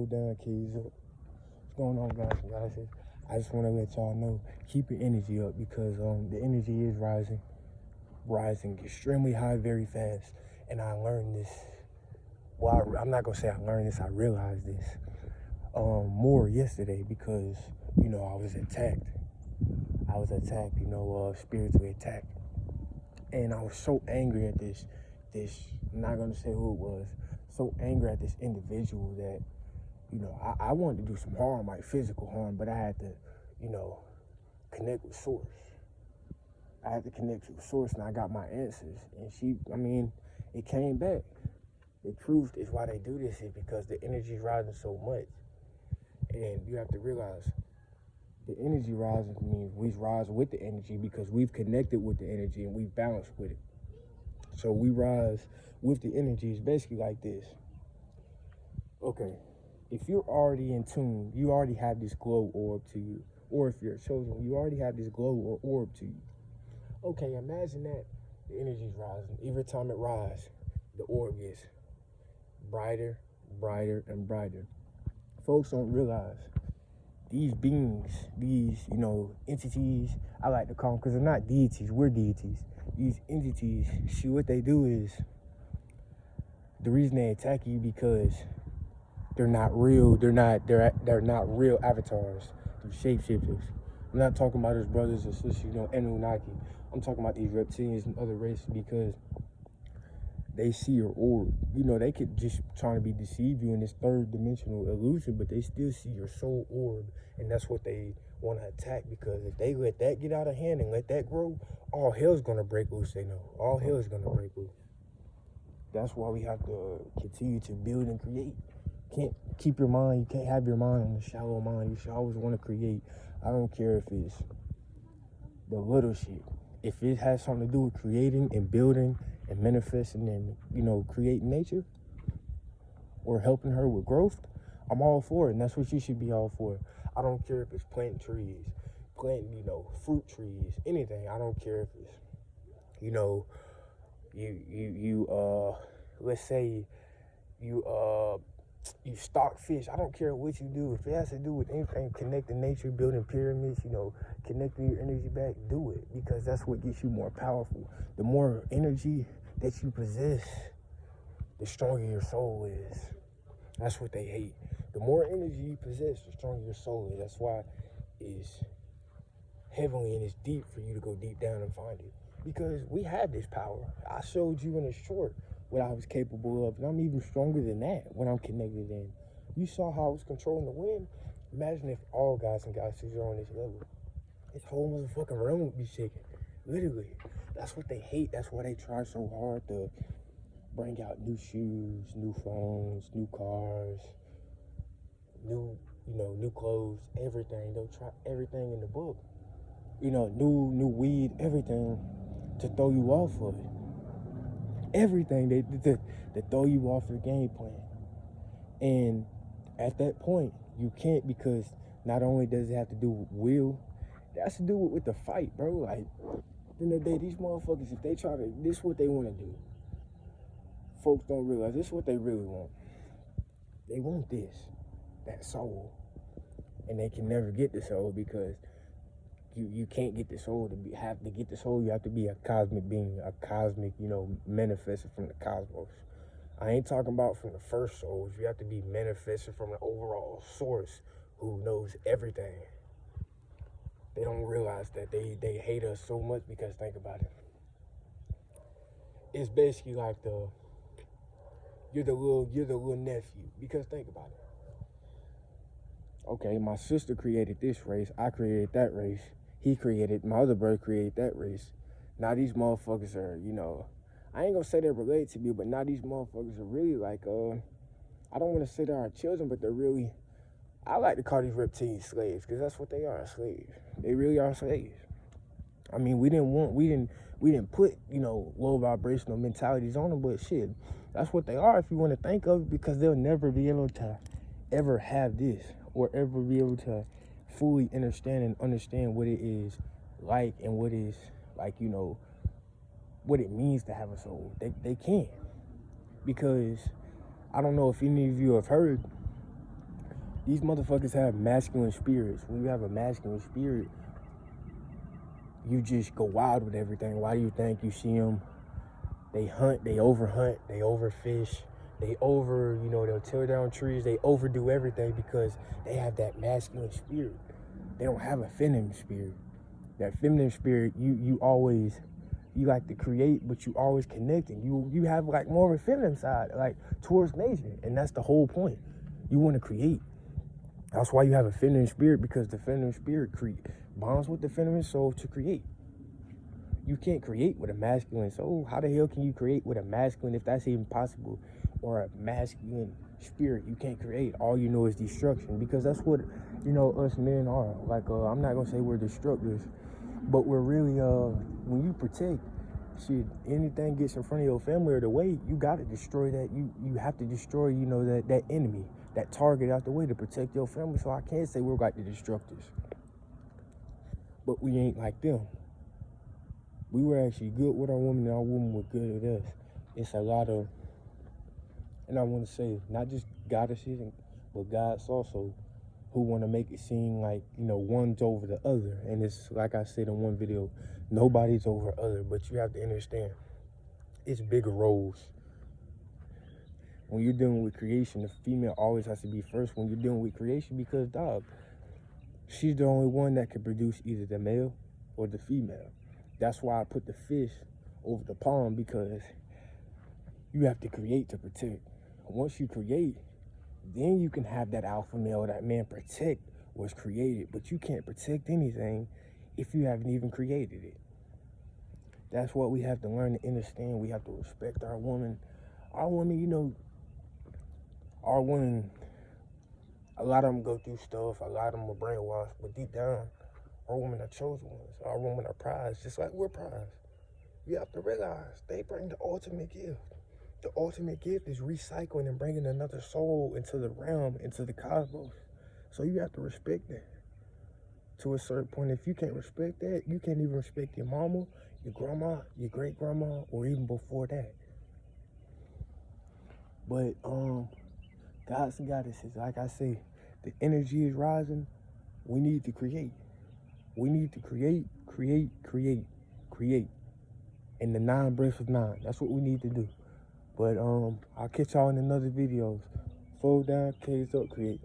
hold down, keys up. What's going on, guys and goddesses? I just want to let y'all know, keep your energy up because the energy is rising extremely high, very fast. And I learned this. Well, I'm not gonna say I learned this. I realized this more yesterday because I was attacked. Spiritually attacked, and I was so angry at this. I'm not gonna say who it was. So angry at this individual that I wanted to do some harm, like physical harm, but I had to, connect with source. I had to connect with source, and I got my answers. And it came back. The truth is why they do this is because the energy is rising so much, and you have to realize the energy rising means we rise with the energy because we've connected with the energy and we've balanced with it. So we rise with the energy. It's basically like this. Okay, if you're already in tune, you already have this glow orb to you. Or if you're chosen, you already have this glow or orb to you. Okay, imagine that the energy's rising. Every time it rises, the orb gets brighter, brighter, and brighter. Folks don't realize these beings, these, entities, I like to call them, because they're not deities, we're deities. These entities, see what they do is, the reason they attack you because they're not real, they're not real avatars, they're shapeshifters. I'm not talking about his brothers and sisters, Anunnaki. I'm talking about these reptilians and other races because they see your orb. They could just trying to deceive you in this third dimensional illusion, but they still see your soul orb, and that's what they want to attack because if they let that get out of hand and let that grow, all hell's gonna break loose. They know all hell is gonna break loose. That's why we have to continue to build and create. Can't keep your mind. You can't have your mind on the shallow mind. You should always want to create. I don't care if it's the little shit. If it has something to do with creating and building and manifesting and, creating nature or helping her with growth, I'm all for it. And that's what you should be all for. I don't care if it's planting trees, fruit trees, anything. I don't care if it's, let's say you stock fish. I don't care what you do. If it has to do with anything, connecting nature, building pyramids, connecting your energy back, do it because that's what gets you more powerful. The more energy that you possess, the stronger your soul is. That's what they hate. The more energy you possess, the stronger your soul is. That's why it's heavenly and it's deep for you to go deep down and find it. Because we have this power. I showed you in a short what I was capable of, and I'm even stronger than that when I'm connected in. You saw how I was controlling the wind. Imagine if all guys and goddesses are on this level. This whole motherfucking room would be shaking. Literally. That's what they hate. That's why they try so hard to bring out new shoes, new phones, new cars, new clothes, everything. They'll try everything in the book. New weed, everything to throw you off of it. Everything they throw you off your game plan. And at that point, you can't because not only does it have to do with will, it has to do with the fight, bro. Like, at the end of the day, these motherfuckers, if they try to, this is what they want to do. Folks don't realize this is what they really want. They want that soul. And they can never get the soul because you can't get the soul to get the soul. You have to be a cosmic being, a cosmic, manifested from the cosmos. I ain't talking about from the first souls. You have to be manifested from the overall source who knows everything. They don't realize that they hate us so much because think about it. It's basically like you're the little nephew because think about it. Okay, my sister created this race. I created that race. My other brother created that race. Now these motherfuckers are, I ain't gonna say they're related to me, but now these motherfuckers are really like, I don't want to say they're our children, but they're really, I like to call these reptilian slaves because that's what they are, slaves. They really are slaves. I mean, we didn't put, low vibrational mentalities on them, but shit, that's what they are if you want to think of it because they'll never be able to ever have this or ever be able to fully understand what it is like and what is like, what it means to have a soul. They can't because I don't know if any of you have heard These motherfuckers have masculine spirits. When you have a masculine spirit, you just go wild with everything. Why do you think you see them? They hunt, they overhunt, they overfish, they'll tear down trees, they overdo everything because they have that masculine spirit. They don't have a feminine spirit. That feminine spirit, you like to create, but you always connecting. You have like more of a feminine side, like towards nature, and that's the whole point. You want to create. That's why you have a feminine spirit, because the feminine spirit bonds with the feminine soul to create. You can't create with a masculine soul. How the hell can you create with a masculine, if that's even possible, or a masculine spirit? You can't create. All you know is destruction, because that's what, us men are. Like, I'm not going to say we're destructors, but we're really, when you protect, shit, anything gets in front of your family or the way, you got to destroy that. You have to destroy, that enemy, that target out the way to protect your family. So I can't say we're like the destructors, but we ain't like them. We were actually good with our woman, and our woman was good with us. It's a lot of, and I want to say, not just goddesses, but gods also, who want to make it seem like, one's over the other. And it's like I said in one video, nobody's over other, but you have to understand, it's bigger roles. When you're dealing with creation, the female always has to be first when you're dealing with creation, because, dog, she's the only one that can produce either the male or the female. That's why I put the fish over the pond, because you have to create to protect. Once you create, then you can have that alpha male, that man protect what's created. But you can't protect anything if you haven't even created it. That's what we have to learn to understand. We have to respect our woman. Our women, our women, a lot of them go through stuff. A lot of them are brainwashed. But deep down, our women are chosen ones. Our women are prized, just like we're prized. You have to realize they bring the ultimate gift. The ultimate gift is recycling and bringing another soul into the realm, into the cosmos. So you have to respect that. To a certain point, if you can't respect that, you can't even respect your mama, your grandma, your great-grandma, or even before that. But, gods and goddesses, like I say, the energy is rising. We need to create. We need to create. In the 9 breaths of 9. That's what we need to do. But I'll catch y'all in another videos. Fold down, case up, create.